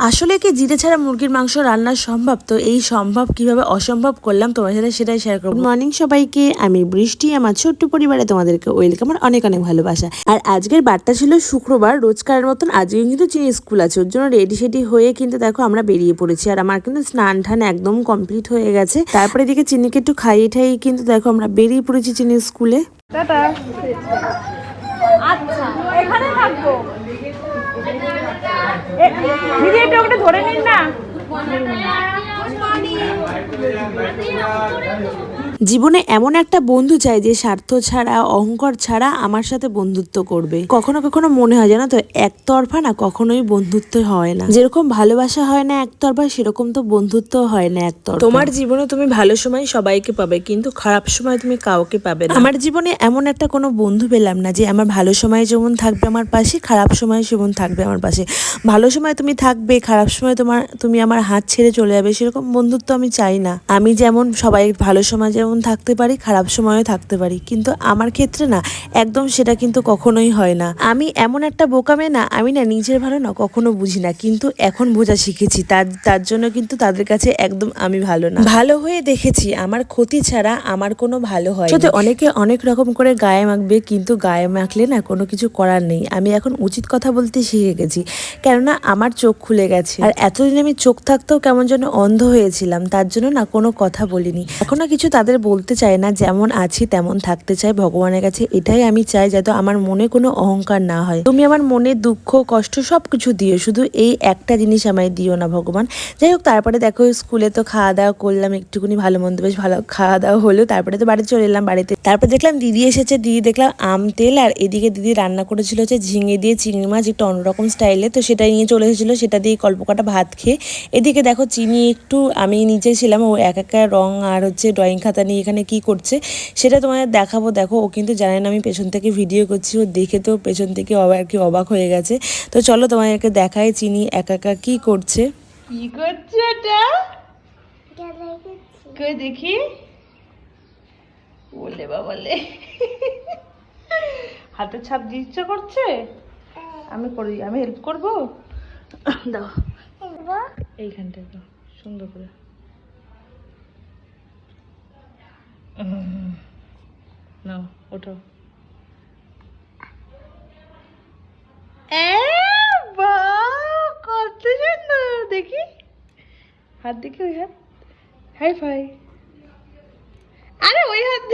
আসলে কি জিরে ছাড়া মুরগির মাংস রান্না সম্ভব? তো এই সম্ভব কিভাবে অসম্ভব করলাম তোমার সাথে সেটাই শেয়ার করবো। মর্নিং সবাইকে, আমি বৃষ্টি, আমার ছোট্ট পরিবারে তোমাদেরকে ওয়েলকাম, আর অনেক অনেক ভালোবাসা। আর আজকের বারটা ছিল শুক্রবার, রোজকারের মতন আজকে কিন্তু চিনি স্কুল আছে, ওর জন্য রেডি সেডি হয়ে কিন্তু দেখো আমরা বেরিয়ে পড়েছি। আর আমার কিন্তু স্নান টান একদম কমপ্লিট হয়ে গেছে। তারপরে এদিকে চিনিকে একটু খাইয়ে ঠাইয়ে কিন্তু দেখো আমরা বেরিয়ে পড়েছি চিনি স্কুলে। টাটা। আচ্ছা এখানে থাকবো। দিদি একটু ওটা ধরে নিন না। জীবনে এমন একটা বন্ধু চাই যে স্বার্থ ছাড়া, অহংকার ছাড়া আমার সাথে বন্ধুত্ব করবে। কখনো কখনো মনে হয় জানো তো, একতরফা না কখনোই বন্ধুত্ব হয় না। যেরকম ভালোবাসা হয় না একতরফা, সেরকম তো বন্ধুত্ব হয় না একতরফা। তোমার জীবনে তুমি ভালো সময় সবাইকে পাবে, কিন্তু খারাপ সময় তুমি কাউকে পাবে না। আমার জীবনে এমন একটা কোনো বন্ধু পেলাম না যে আমার ভালো সময় যেমন থাকবে আমার পাশে, খারাপ সময় যেমন থাকবে আমার পাশে। ভালো সময় তুমি থাকবে, খারাপ সময় তুমি আমার হাত ছেড়ে চলে যাবে, সেরকম বন্ধুত্ব আমি চাই না। আমি যেমন সবাই ভালো সময় যেমন থাকতে পারি, খারাপ সময়ও থাকতে পারি, কিন্তু আমার ক্ষেত্রে না একদম সেটা কিন্তু কখনোই হয় না। আমি এমন একটা বোকা মেয়ে না, আমি না নিজের ভালো না কখনো বুঝি না, কিন্তু এখন বোঝা শিখেছি। তার জন্য কিন্তু তাদের কাছে একদম আমি ভালো না। ভালো হয়ে দেখেছি আমার ক্ষতি ছাড়া আমার কোনো ভালো হয়। সত্যি অনেকে অনেক রকম করে গায়ে মাখবে, কিন্তু গায়ে মাখলে না কোনো কিছু করার নেই। আমি এখন উচিত কথা বলতে শিখে গেছি, কেননা আমার চোখ খুলে গেছে। আর এতদিন আমি চোখ থাকতেও কেমন যেন অন্ধ হয়েছিলাম, তার জন্য না কোনো কথা বলিনি। এখনো কিছু তাদের বলতে চাই না, যেমন আছি তেমন থাকতে চাই ভগবানের কাছে। এটাই আমি চাই, যাতে আমার মনে কোনো অহংকার না হয়। তুমি আমার মনে দুঃখ কষ্ট সবকিছু দিও, শুধু এই একটা জিনিস আমায় দিও না ভগবান। যাই হোক, তারপরে দেখো স্কুলে তো খাওয়া দাওয়া করলাম একটুকুনি, ভালো মন্দ বেশ ভালো খাওয়া দাওয়া হলো। তারপরে তো বাড়ি চলে এলাম। বাড়িতে তারপর দেখলাম দিদি এসেছে, দিদি দেখলাম আম তেল, আর এদিকে দিদি রান্না করেছিল হচ্ছে ঝিঙে দিয়ে চিংড়ি মাছ, একটু অন্যরকম স্টাইলে। তো সেটাই নিয়ে চলে এসেছিলো, সেটা দিয়ে কল্পকাটা ভাত খেয়ে এদিকে দেখো চিনি একটু, আমি নিচে ছিলাম, ও এক একটা রং আর হচ্ছে ড্রয়িং খাতা নিয়ে এখানে কি করছে সেটা তোমাদের দেখাবো। দেখো ও কিন্তু জানে না আমি পেছন থেকে ভিডিও করছি, ও দেখে তো পেছন থেকে আর কি অবাক হয়ে গেছে। তো চলো তোমাদেরকে দেখাই চিনি একা একা কি করছে। কি করছে এটা? কই দেখি। বলে বাবালে, হাতে ছাপ দিয়ে ইচ্ছা করছে। আমি করি, আমি হেল্প করবো। দাও এইখানটা দাও সুন্দর করে। নাও ওঠো। কত সুন্দর দেখি, হাত দেখি, ওই হাত, হাই ফাই। আরে ওই হাত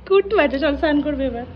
কুট বাজে, চল স্নান করবে এবার।